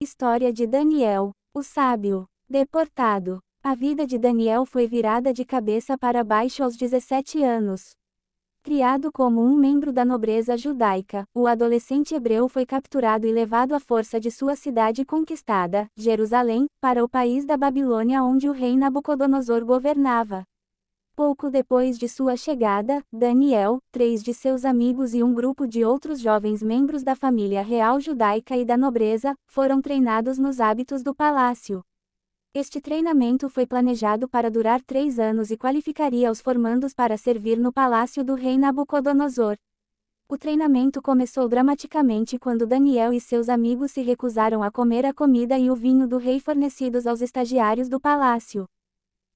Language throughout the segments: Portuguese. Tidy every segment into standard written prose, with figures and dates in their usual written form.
História de Daniel, o sábio, deportado. A vida de Daniel foi virada de cabeça para baixo aos 17 anos. Criado como um membro da nobreza judaica, o adolescente hebreu foi capturado e levado à força de sua cidade conquistada, Jerusalém, para o país da Babilônia onde o rei Nabucodonosor governava. Pouco depois de sua chegada, Daniel, 3 de seus amigos e um grupo de outros jovens membros da família real judaica e da nobreza, foram treinados nos hábitos do palácio. Este treinamento foi planejado para durar 3 anos e qualificaria os formandos para servir no palácio do rei Nabucodonosor. O treinamento começou dramaticamente quando Daniel e seus amigos se recusaram a comer a comida e o vinho do rei fornecidos aos estagiários do palácio.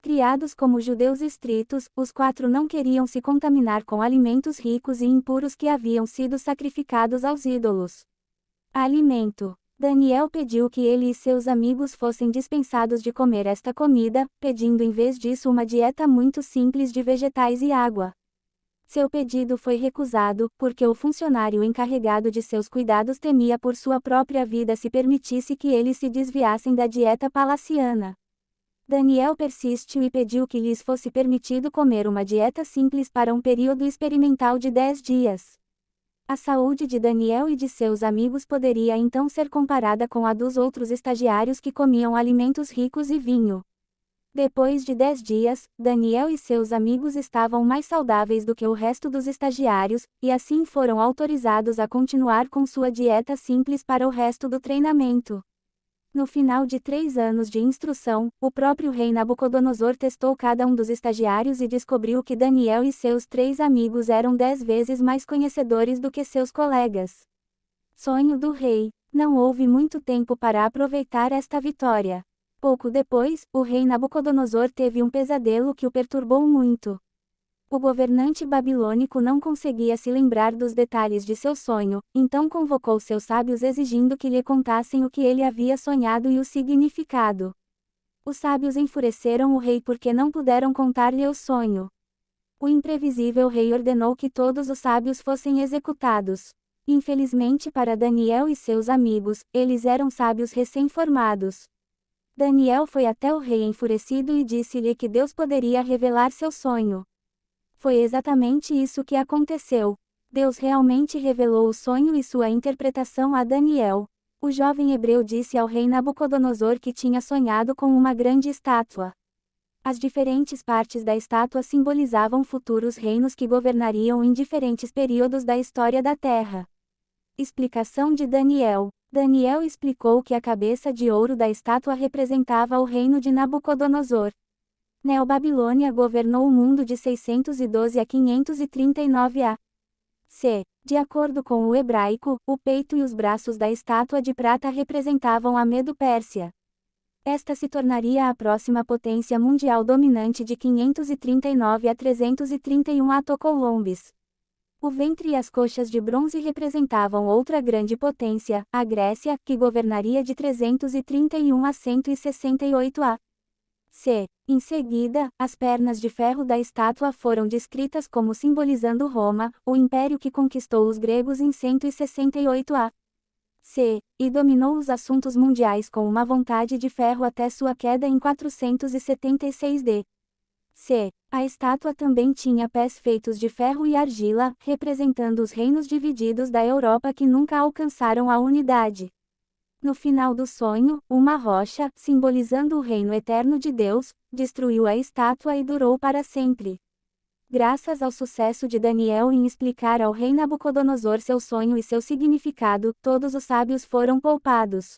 Criados como judeus estritos, os 4 não queriam se contaminar com alimentos ricos e impuros que haviam sido sacrificados aos ídolos. Alimento. Daniel pediu que ele e seus amigos fossem dispensados de comer esta comida, pedindo em vez disso uma dieta muito simples de vegetais e água. Seu pedido foi recusado, porque o funcionário encarregado de seus cuidados temia por sua própria vida se permitisse que eles se desviassem da dieta palaciana. Daniel persistiu e pediu que lhes fosse permitido comer uma dieta simples para um período experimental de 10 dias. A saúde de Daniel e de seus amigos poderia então ser comparada com a dos outros estagiários que comiam alimentos ricos e vinho. Depois de 10 dias, Daniel e seus amigos estavam mais saudáveis do que o resto dos estagiários, e assim foram autorizados a continuar com sua dieta simples para o resto do treinamento. No final de 3 anos de instrução, o próprio rei Nabucodonosor testou cada um dos estagiários e descobriu que Daniel e seus 3 amigos eram 10 vezes mais conhecedores do que seus colegas. Sonho do rei. Não houve muito tempo para aproveitar esta vitória. Pouco depois, o rei Nabucodonosor teve um pesadelo que o perturbou muito. O governante babilônico não conseguia se lembrar dos detalhes de seu sonho, então convocou seus sábios exigindo que lhe contassem o que ele havia sonhado e o significado. Os sábios enfureceram o rei porque não puderam contar-lhe o sonho. O imprevisível rei ordenou que todos os sábios fossem executados. Infelizmente para Daniel e seus amigos, eles eram sábios recém-formados. Daniel foi até o rei enfurecido e disse-lhe que Deus poderia revelar seu sonho. Foi exatamente isso que aconteceu. Deus realmente revelou o sonho e sua interpretação a Daniel. O jovem hebreu disse ao rei Nabucodonosor que tinha sonhado com uma grande estátua. As diferentes partes da estátua simbolizavam futuros reinos que governariam em diferentes períodos da história da Terra. Explicação de Daniel. Daniel explicou que a cabeça de ouro da estátua representava o reino de Nabucodonosor. Neobabilônia governou o mundo de 612 a 539 a.C. De acordo com o hebraico, o peito e os braços da estátua de prata representavam a Medo-Pérsia. Esta se tornaria a próxima potência mundial dominante de 539 a 331 a.Colombes. O ventre e as coxas de bronze representavam outra grande potência, a Grécia, que governaria de 331 a 168 a.C. Em seguida, as pernas de ferro da estátua foram descritas como simbolizando Roma, o império que conquistou os gregos em 168 a.C. e dominou os assuntos mundiais com uma vontade de ferro até sua queda em 476 d.C. A estátua também tinha pés feitos de ferro e argila, representando os reinos divididos da Europa que nunca alcançaram a unidade. No final do sonho, uma rocha, simbolizando o reino eterno de Deus, destruiu a estátua e durou para sempre. Graças ao sucesso de Daniel em explicar ao rei Nabucodonosor seu sonho e seu significado, todos os sábios foram poupados.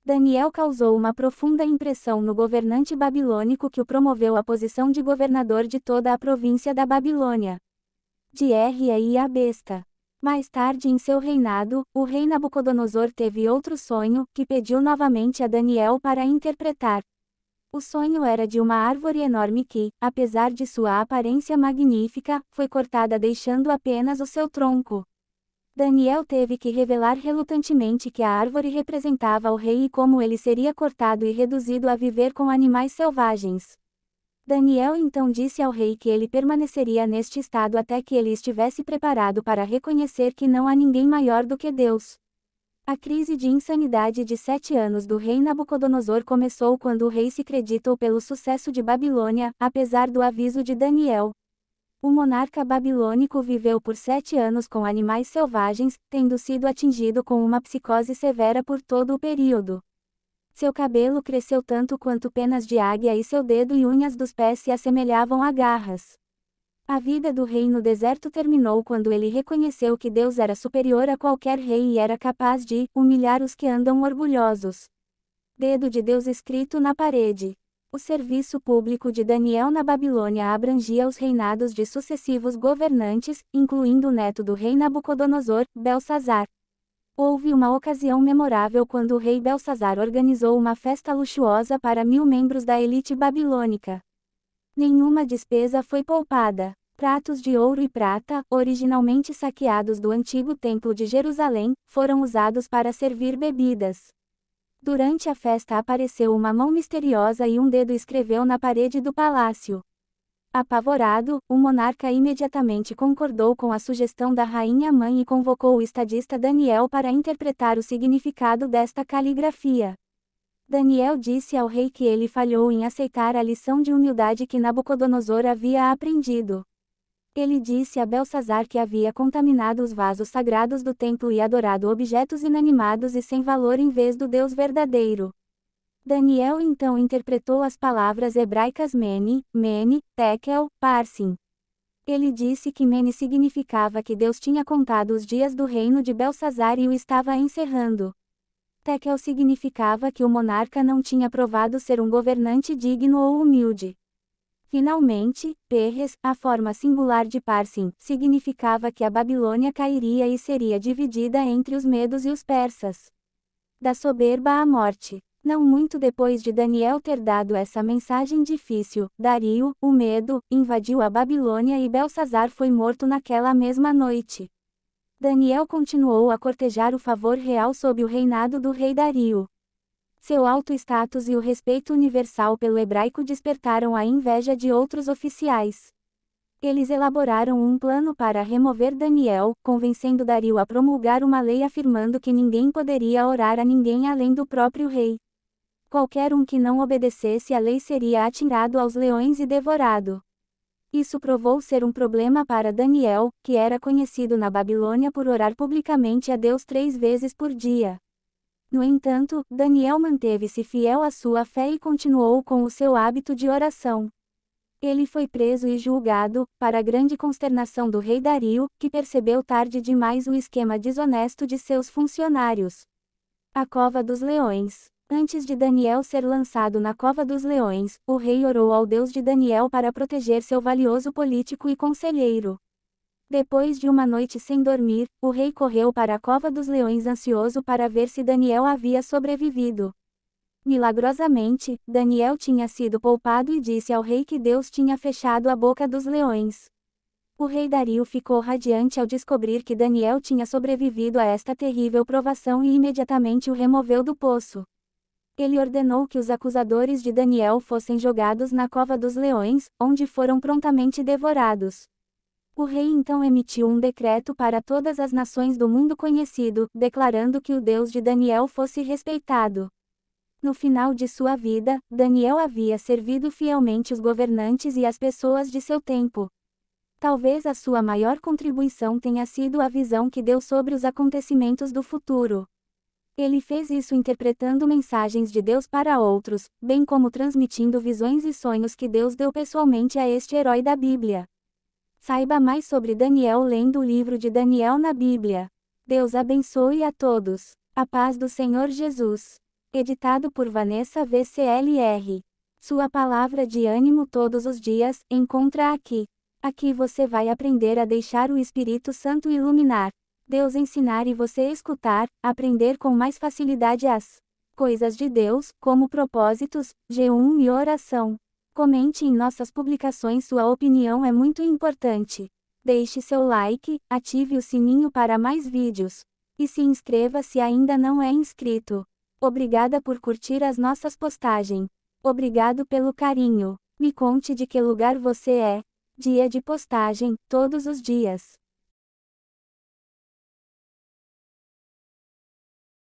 Daniel causou uma profunda impressão no governante babilônico que o promoveu à posição de governador de toda a província da Babilônia. De R.I. a besta. Mais tarde em seu reinado, o rei Nabucodonosor teve outro sonho, que pediu novamente a Daniel para interpretar. O sonho era de uma árvore enorme que, apesar de sua aparência magnífica, foi cortada deixando apenas o seu tronco. Daniel teve que revelar relutantemente que a árvore representava o rei e como ele seria cortado e reduzido a viver com animais selvagens. Daniel então disse ao rei que ele permaneceria neste estado até que ele estivesse preparado para reconhecer que não há ninguém maior do que Deus. A crise de insanidade de 7 anos do rei Nabucodonosor começou quando o rei se creditou pelo sucesso de Babilônia, apesar do aviso de Daniel. O monarca babilônico viveu por 7 anos com animais selvagens, tendo sido atingido com uma psicose severa por todo o período. Seu cabelo cresceu tanto quanto penas de águia e seu dedo e unhas dos pés se assemelhavam a garras. A vida do rei no deserto terminou quando ele reconheceu que Deus era superior a qualquer rei e era capaz de humilhar os que andam orgulhosos. Dedo de Deus escrito na parede. O serviço público de Daniel na Babilônia abrangia os reinados de sucessivos governantes, incluindo o neto do rei Nabucodonosor, Belsazar. Houve uma ocasião memorável quando o rei Belsazar organizou uma festa luxuosa para 1000 membros da elite babilônica. Nenhuma despesa foi poupada. Pratos de ouro e prata, originalmente saqueados do antigo templo de Jerusalém, foram usados para servir bebidas. Durante a festa apareceu uma mão misteriosa e um dedo escreveu na parede do palácio. Apavorado, o monarca imediatamente concordou com a sugestão da rainha-mãe e convocou o estadista Daniel para interpretar o significado desta caligrafia. Daniel disse ao rei que ele falhou em aceitar a lição de humildade que Nabucodonosor havia aprendido. Ele disse a Belsazar que havia contaminado os vasos sagrados do templo e adorado objetos inanimados e sem valor em vez do Deus verdadeiro. Daniel então interpretou as palavras hebraicas Mene, Tekel, Parsim. Ele disse que Mene significava que Deus tinha contado os dias do reino de Belsazar e o estava encerrando. Tekel significava que o monarca não tinha provado ser um governante digno ou humilde. Finalmente, Perres, a forma singular de Parsim, significava que a Babilônia cairia e seria dividida entre os medos e os persas. Da soberba à morte. Não muito depois de Daniel ter dado essa mensagem difícil, Dario, o medo, invadiu a Babilônia e Belsazar foi morto naquela mesma noite. Daniel continuou a cortejar o favor real sob o reinado do rei Dario. Seu alto status e o respeito universal pelo hebraico despertaram a inveja de outros oficiais. Eles elaboraram um plano para remover Daniel, convencendo Dario a promulgar uma lei afirmando que ninguém poderia orar a ninguém além do próprio rei. Qualquer um que não obedecesse à lei seria atirado aos leões e devorado. Isso provou ser um problema para Daniel, que era conhecido na Babilônia por orar publicamente a Deus 3 vezes por dia. No entanto, Daniel manteve-se fiel à sua fé e continuou com o seu hábito de oração. Ele foi preso e julgado, para a grande consternação do rei Dario, que percebeu tarde demais o esquema desonesto de seus funcionários. A Cova dos Leões. Antes de Daniel ser lançado na Cova dos Leões, o rei orou ao Deus de Daniel para proteger seu valioso político e conselheiro. Depois de uma noite sem dormir, o rei correu para a Cova dos Leões ansioso para ver se Daniel havia sobrevivido. Milagrosamente, Daniel tinha sido poupado e disse ao rei que Deus tinha fechado a boca dos leões. O rei Dario ficou radiante ao descobrir que Daniel tinha sobrevivido a esta terrível provação e imediatamente o removeu do poço. Ele ordenou que os acusadores de Daniel fossem jogados na Cova dos Leões, onde foram prontamente devorados. O rei então emitiu um decreto para todas as nações do mundo conhecido, declarando que o Deus de Daniel fosse respeitado. No final de sua vida, Daniel havia servido fielmente os governantes e as pessoas de seu tempo. Talvez a sua maior contribuição tenha sido a visão que deu sobre os acontecimentos do futuro. Ele fez isso interpretando mensagens de Deus para outros, bem como transmitindo visões e sonhos que Deus deu pessoalmente a este herói da Bíblia. Saiba mais sobre Daniel lendo o livro de Daniel na Bíblia. Deus abençoe a todos. A paz do Senhor Jesus. Editado por Vanessa VCLR. Sua palavra de ânimo todos os dias, encontra aqui. Aqui você vai aprender a deixar o Espírito Santo iluminar. Deus ensinar e você escutar, aprender com mais facilidade as coisas de Deus, como propósitos, jejum e oração. Comente em nossas publicações, sua opinião é muito importante. Deixe seu like, ative o sininho para mais vídeos. E se inscreva se ainda não é inscrito. Obrigada por curtir as nossas postagens. Obrigado pelo carinho. Me conte de que lugar você é. Dia de postagem, todos os dias.